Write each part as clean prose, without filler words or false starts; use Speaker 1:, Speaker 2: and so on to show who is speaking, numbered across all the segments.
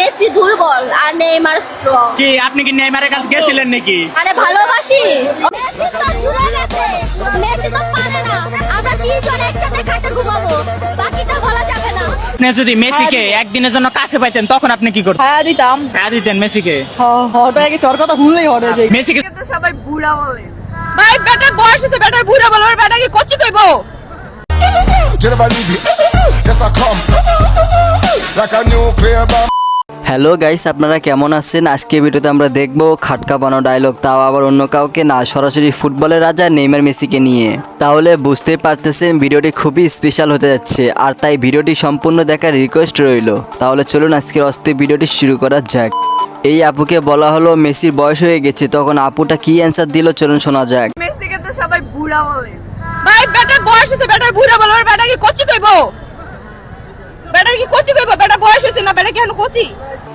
Speaker 1: Messi দুর্বল আর Neymar strong.
Speaker 2: কি আপনি কি নেইমারের কাছে গেছিলেন নাকি?
Speaker 1: আরে ভালোবাসি। মেসি তো ছুড়ে গেছে, মেসি তো পারে না। আমরা তিনজন একসাথে খাটে ঘুমাবো, বাকিটা বলা যাবে না।
Speaker 2: আপনি যদি মেসিকে একদিনের জন্য কাছে পাইতেন তখন আপনি কি করতেন?
Speaker 3: হ্যাঁ দিতাম।
Speaker 2: হ্যাঁ দিতেন মেসিকে।
Speaker 3: হঠাৎ কি চর কথা শুনলেই হঠাৎ
Speaker 2: মেসিকে
Speaker 3: সবাই বুড়া বলে। ভাই বেটার বয়স হচ্ছে, বেটার বুড়া বলে, বেটা কি কচি কইবো?
Speaker 4: হ্যালো গাইস, আপনারা কেমন আছেন? আজকে ভিডিওতে আমরা দেখব খাটকা বানো ডায়লগ, তাও আবার অন্য কাউকে না, সরাসরি ফুটবলের রাজা নেইমার মেসিকে নিয়ে। তাহলে বুঝতেই পারতেছেন ভিডিওটি খুবই স্পেশাল হতে যাচ্ছে, আর তাই ভিডিওটি সম্পূর্ণ দেখার রিকোয়েস্ট রইল। তাহলে চলুন আজকের অস্থির ভিডিওটি শুরু করা যাক। এই আপুকে বলা হলো মেসির বয়স হয়ে গেছে, তখন আপুটা কি অ্যান্সার দিল চলুন শোনা যাক।
Speaker 3: মেসিকে তো সবাই বুড়া বলে। ভাই বেটার বয়স হচ্ছে, বেটার বুড়া বলে, বেটা কি কচি কইবো? বেটার কি কচি কইবো? বেটা বয়স হচ্ছে না, বেটা কি এখন কচি?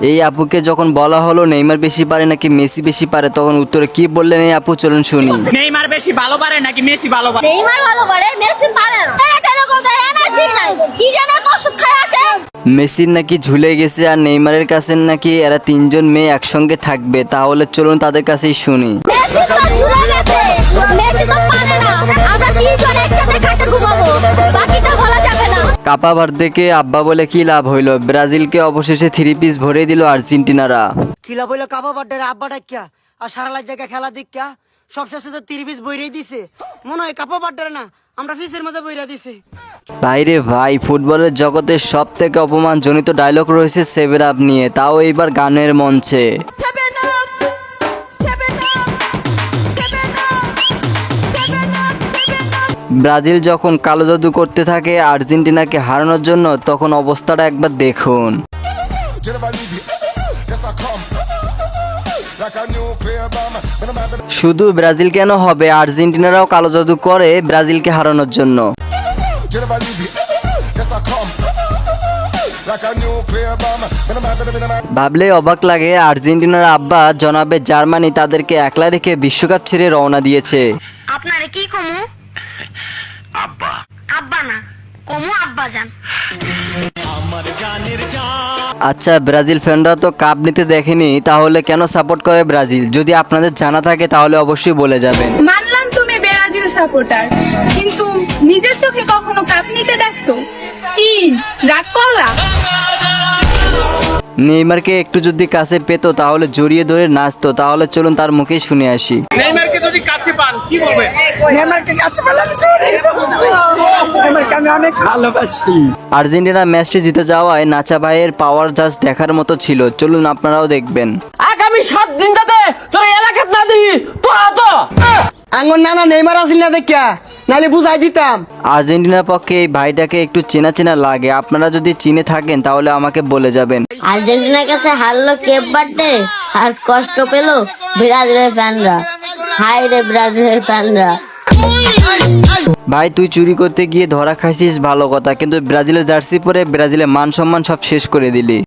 Speaker 4: এই আপুকে যখন বলা হলো নেইমার বেশি পারে নাকি মেসি বেশি পারে, তখন উত্তরে কি বললেন এই আপু চলুন শুনি।
Speaker 2: নেইমার বেশি ভালো পারে নাকি মেসি ভালো পারে?
Speaker 1: নেইমার ভালো পারে, মেসি পারে না। এরকম এনার্জি নাই, কি যেন ওষুধ খায় আসে।
Speaker 4: মেসির নাকি ঝুলে গেছে আর নেইমারের কাছে নাকি এরা তিনজন মেয়ে একসঙ্গে থাকবে, তাহলে চলুন তাদের কাছেই শুনি।
Speaker 1: মেসি তো ছুড়ে গেছে, মেসি তো পারে না। আমরা তিনজন একসাথে খাটে ঘুমাবো, বাকিটা বলা যাবে না।
Speaker 4: কাপা ভার্দেকে আব্বা বলে কি লাভ হইলো? ব্রাজিলকে অবশেষে 3 পিস ভরে দিল আর্জেন্টিনারা।
Speaker 5: খিলা বইলো কাবা বাড্ডের আব্বা ডাক্কা আর সারা লাইট জায়গা খেলা দেখা সবশেষে তো 30 পিস বইরেই দিছে। মনে হয় কাপা বাড্ডের না, আমরা ফিসের মাঝে বইরা দিছে।
Speaker 4: বাইরে ভাই, ফুটবলের জগতে সব থেকে অপমানজনিত ডায়লগ রয়েছে 7 আপ নিয়ে, তাও এইবার গানের মঞ্চে। ব্রাজিল যখন কালো জাদু করতে থাকে আর্জেন্টিনাকে হারানোর জন্য, তখন অবস্থাটা একবার দেখুন। শুধু ব্রাজিল কেন হবে, আর্জেন্টিনারাও কালো জাদু করে ব্রাজিলকে হারানোর জন্য। ভাবলে অবাক লাগে, আর্জেন্টিনার আব্বা জনাবে জার্মানি তাদেরকে একলা রেখে বিশ্বকাপ ছেড়ে রওনা দিয়েছে।
Speaker 1: আপনারে কি কমু?
Speaker 6: আব্বা
Speaker 1: আব্বা না, কমু আব্বা জান।
Speaker 4: আচ্ছা, ব্রাজিল ফ্যানরা তো কাপ নিতে দেখেনি, তাহলে কেন সাপোর্ট করে ব্রাজিল? যদি আপনাদের জানা থাকে তাহলে অবশ্যই বলে যাবেন।
Speaker 7: মানলাম তুমি ব্রাজিল সাপোর্টার, কিন্তু নিজের চোখে কখনো কাপ নিতে দেখছো? কি রাগ করলা?
Speaker 4: নেইমারকে একটু যদি কাছে পেতো তাহলে জড়িয়ে ধরে নাচতো, তাহলে চলুন তার মুখেই শুনে আসি।
Speaker 8: নেইমারকে যদি কাছে পান কি বলবেন?
Speaker 3: নেইমারকে কাছে পেলাম চোরে। নেইমারকে আমি অনেক ভালোবাসি।
Speaker 4: আর্জেন্টিনা ম্যাচটি জিতে যাওয়ায় নাচা ভাইয়ের পাওয়ার জাস্ট দেখার মতো ছিল, চলুন আপনারাও দেখবেন।
Speaker 5: আগামী 7 দিন যাতে তোর এলাকাত না দিই তোরা তো আঙ্গন নানা নেইমার আসিল না দেখা, নালে বুঝাই দিতাম।
Speaker 4: আর্জেন্টিনার পক্ষে এই ভাইটাকে একটু চেনা চেনা লাগে, আপনারা যদি চিনে থাকেন তাহলে আমাকে বলে যাবেন।
Speaker 1: আর্জেন্টিনার কাছে হারলো কেপ বার্থডে, আর কষ্ট পেল ব্রাজিলের ফ্যানরা। হাই রে ব্রাজিলের ফ্যানরা।
Speaker 4: ভাই তুই চুরি করতে গিয়ে ধরা খাইছিস ভালো কথা, কিন্তু ব্রাজিলের জার্সি পরে ব্রাজিলের মান সম্মান সব শেষ করে দিলি।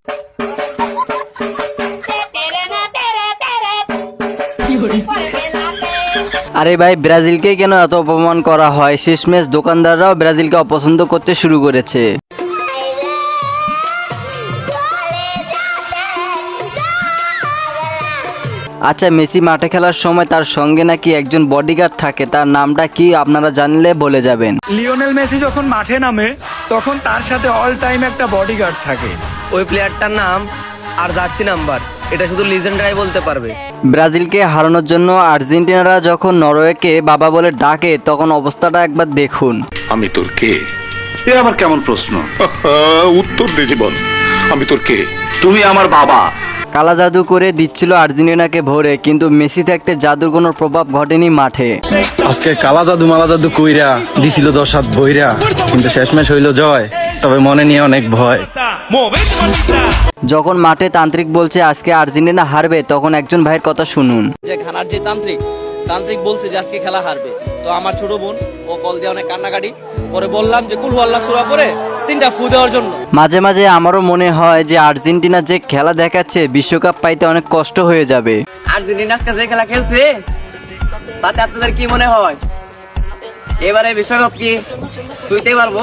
Speaker 4: আরে ভাই, ব্রাজিলকে কেন এত অপমান করা হয়? শেষমেশ দোকানদাররাও ব্রাজিলকে অপছন্দ করতে শুরু করেছে। আচ্ছা, মেসি মাঠে খেলার সময় তার সঙ্গে নাকি একজন বডিগার্ড থাকে, তার নামটা কি আপনারা জানলে বলে যাবেন।
Speaker 8: লিওনেল মেসি যখন মাঠে নামে তখন তার সাথে অল টাইম একটা বডিগার্ড থাকে।
Speaker 9: ওই প্লেয়ারটার নাম আর জার্সি নাম্বার এটা শুধু লিজেন্ডরাই বলতে পারবে।
Speaker 4: ব্রাজিলকে হারানোর জন্য আর্জেন্টিনারা যখন নরওয়েকে বাবা বলে ডাকে, তখন অবস্থাটা একবার দেখুন।
Speaker 6: আমি তোর কে? এ আবার কেমন প্রশ্ন? উত্তর দে জীবন, আমি তোর কে? তুমি আমার বাবা।
Speaker 4: কালা জাদু করে দিচ্ছিল আর্জেন্টিনাকে ভরে, কিন্তু মেসি থাকতে জাদুর কোনো প্রভাব ঘটেনি মাঠে।
Speaker 10: আজকে কালা জাদু মালা জাদু কইরা দিছিল 10 হাত বইরা, কিন্তু শেষমেশ হইল জয়, তবে মনে নিয়ে অনেক ভয়।
Speaker 4: যখন মাঠে তান্ত্রিক বলছে আজকে আর্জেন্টিনা হারবে, তখন একজন ভাইয়ের কথা শুনুন।
Speaker 9: যে খানার যে তান্ত্রিক বলছে যে আজকে খেলা হারবে, তো আমার ছোট বোন ও কল দিয়ে অনেক কান্নাকাটি পরে বললাম যে কুল আল্লাহ সূরা পড়ে 3টা ফু দেওয়ার জন্য।
Speaker 4: মাঝে মাঝে আমারও মনে হয় যে আর্জেন্টিনা যে খেলা দেখাচ্ছে বিশ্বকাপ পাইতে অনেক কষ্ট হয়ে যাবে।
Speaker 9: আর্জেন্টিনা আজকে যে খেলা খেলছে তাতে আপনাদের কি মনে হয় এবারে বিশ্বকাপ কি তুইতে পারবো?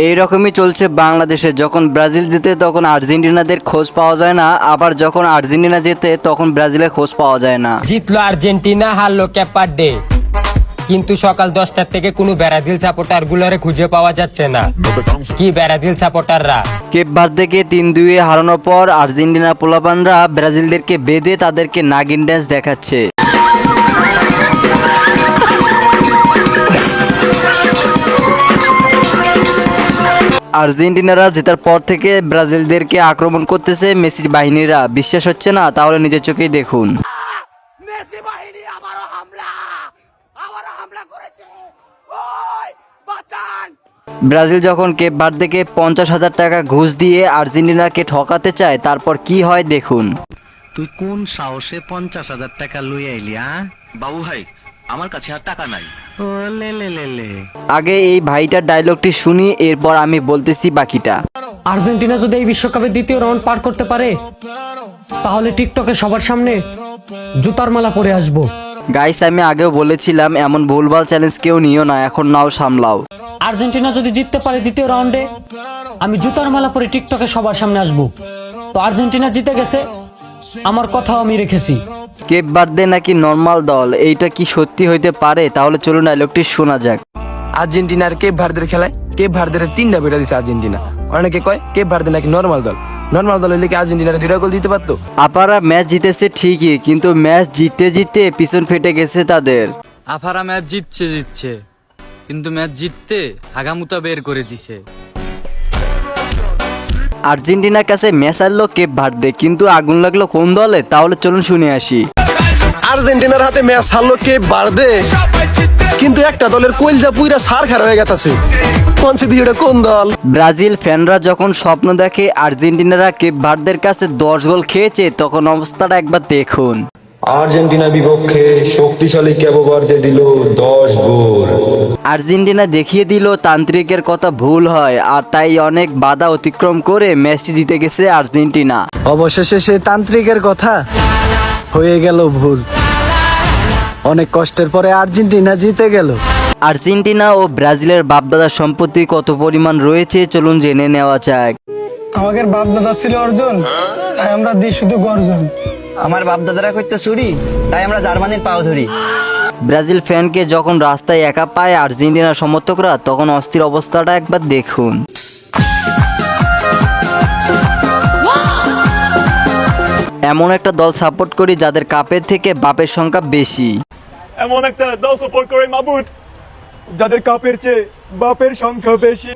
Speaker 4: এইরকমই চলছে বাংলাদেশে, যখন ব্রাজিল জিতে তখন আর্জেন্টিনাদের খোঁজ পাওয়া যায় না, আবার যখন আর্জেন্টিনা জেতে তখন ব্রাজিলের খোঁজ পাওয়া যায় না।
Speaker 11: জিতলো আর্জেন্টিনা, হারলো ক্যাপার ডে, কিন্তু সকাল 10টার থেকে কোনো ব্রাজিল সাপোর্টার গুলোরে খুঁজে পাওয়া যাচ্ছে না। কি ব্রাজিল সাপোর্টাররা
Speaker 4: কেপ ভার্দেকে 3-2 হারানোর পর আর্জেন্টিনা পোলাপানরা ব্রাজিলদেরকে বেঁধে তাদেরকে নাগিন ড্যান্স দেখাচ্ছে। আর্জেন্টিনারা জেতার পর থেকে ব্রাজিলদেরকে আক্রমণ করতেছে মেসির বাহিনীরা। বিশ্বাস হচ্ছে না? তাহলে নিজের চোখেই দেখুন।
Speaker 5: মেসি বাহিনী আবারও হামলা করেছে। ওই বাঁচান!
Speaker 4: ব্রাজিল যখন কেপ ভার্দেকে 50,000 টাকা ঘুষ দিয়ে আর্জেন্টিনাকে ঠকাতে চায়, তারপর কি হয় দেখুন।
Speaker 10: তুই কোন সাহসে 50,000 টাকা লই আইলি?
Speaker 6: বাবু ভাই, আমার কাছে আর টাকা নাই।
Speaker 10: ও লে লে লে লে।
Speaker 4: আগে এই ভাইটার ডায়লগটি শুনি, এরপর আমি বলতেছি বাকিটা।
Speaker 11: আর্জেন্টিনা যদি এই বিশ্বকাপের দ্বিতীয় রাউন্ড পার করতে পারে, তাহলে টিকটকে সবার সামনে জুতার মালা পরে আসবো।
Speaker 4: গাইস, আমি আগেও বলেছিলাম এমন ভুলভাল চ্যালেঞ্জ কেউ নিও না, এখন নাও সামলাও।
Speaker 11: আর্জেন্টিনা যদি জিততে পারে দ্বিতীয় রাউন্ডে, আমি জুতার মালা পরে টিকটকে সবার সামনে আসবো। তো আর্জেন্টিনা জিতে গেছে, আমার কথাও আমি রেখেছি।
Speaker 4: কেপ ভার্দে নাকি নর্মাল দল, এইটা কি সত্যি হইতে পারে? তাহলে চলুন ডায়লগটি শোনা যাক।
Speaker 11: আর্জেন্টিনার কেপ ভার্দের খেলায় কেপ ভার্দের 3টা বেটা দিচ্ছে আর্জেন্টিনা। অনেকে কয় কেপ ভার্দে নাকি নর্মাল দল, নর্মাল দল হইলে কি আর্জেন্টিনার 2টা গোল দিতে পারতো?
Speaker 4: আপারা ম্যাচ জিতেছে ঠিকই, কিন্তু ম্যাচ জিততে জিততে পিছন ফেটে গেছে তাদের।
Speaker 9: আফারা ম্যাচ জিতছে, কিন্তু ম্যাচ জিততে হাগামুতা বের করে দিছে।
Speaker 4: আর্জেন্টিনার কাছে ম্যাচ হারলো কেপ ভার্দে, কিন্তু আগুন লাগলো কোন দলে? তাহলে চলুন শুনে আসি।
Speaker 10: আর্জেন্টিনার হাতে ম্যাচ হারলো কেপ ভার্দে, কিন্তু একটা দলের কইলজা পুইরা সারখার হয়ে গেছে। কোন দল?
Speaker 4: ব্রাজিল ফ্যানরা যখন স্বপ্ন দেখে আর্জেন্টিনারা কেপ ভার্দের কাছে 10 গোল খেয়েছে, তখন অবস্থাটা একবার দেখুন।
Speaker 10: আর্জেন্টিনা বিপক্ষে শক্তিশালী ক্যাবো ভার্দে দিল 10 গোল।
Speaker 4: আর্জেন্টিনা দেখিয়ে দিল তান্ত্রিকের কথা ভুল হয়, আর তাই অনেক বাধা অতিক্রম করে ম্যাচটি জিতে গেছে আর্জেন্টিনা।
Speaker 10: অবশেষে সেই তান্ত্রিকের কথা হয়ে গেল ভুল। অনেক কষ্টের পরে আর্জেন্টিনা জিতে গেল।
Speaker 4: আর্জেন্টিনা ও ব্রাজিলের বাপদাদার সম্পত্তি কত পরিমাণ রয়েছে চলুন জেনে নেওয়া যাক।
Speaker 5: আমাদের বাপ দাদা ছিল অর্জন, তাই আমরা দিই শুধু গর্জন।
Speaker 11: আমার বাপ দাদারা করতে চুরি, তাই আমরা জার্মানির পাও ধরি।
Speaker 4: ব্রাজিল ফ্যানকে যখন রাস্তায় একা পায় আর্জেন্টিনার সমর্থকরা, তখন অস্থির অবস্থাটা একবার দেখুন। এমন একটা দল সাপোর্ট করি যাদের কাপের থেকে বাপের সংখ্যা বেশি।
Speaker 8: এমন একটা দল সাপোর্ট করে মাবুদ, যাদের কাপের চেয়ে বাপের সংখ্যা বেশি।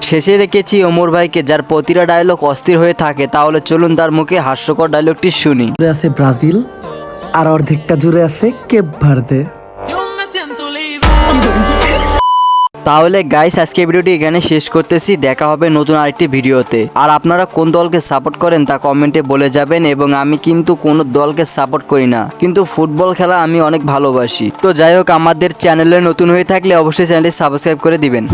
Speaker 4: শেষে রেখেছি ওমর ভাইকে, যার প্রতিটা ডায়লগ অস্থির হয়ে থাকে। তাহলে চলুন তার মুখে হাস্যকর ডায়লগটি শুনি।
Speaker 5: আছে ব্রাজিল আর অর্ধেকটা জুড়ে আছে কেপ ভার্দে।
Speaker 4: তাহলে গাইস, আজকে ভিডিওটি এখানে শেষ করতেছি। দেখা হবে নতুন আরেকটি ভিডিওতে। আর আপনারা কোন দলকে সাপোর্ট করেন তা কমেন্টে বলে যাবেন। এবং আমি কিন্তু কোনো দলকে সাপোর্ট করি না, কিন্তু ফুটবল খেলা আমি অনেক ভালোবাসি। তো যাই হোক, আমাদের চ্যানেলে নতুন হয়ে থাকলে অবশ্যই চ্যানেলটি সাবস্ক্রাইব করে দিবেন।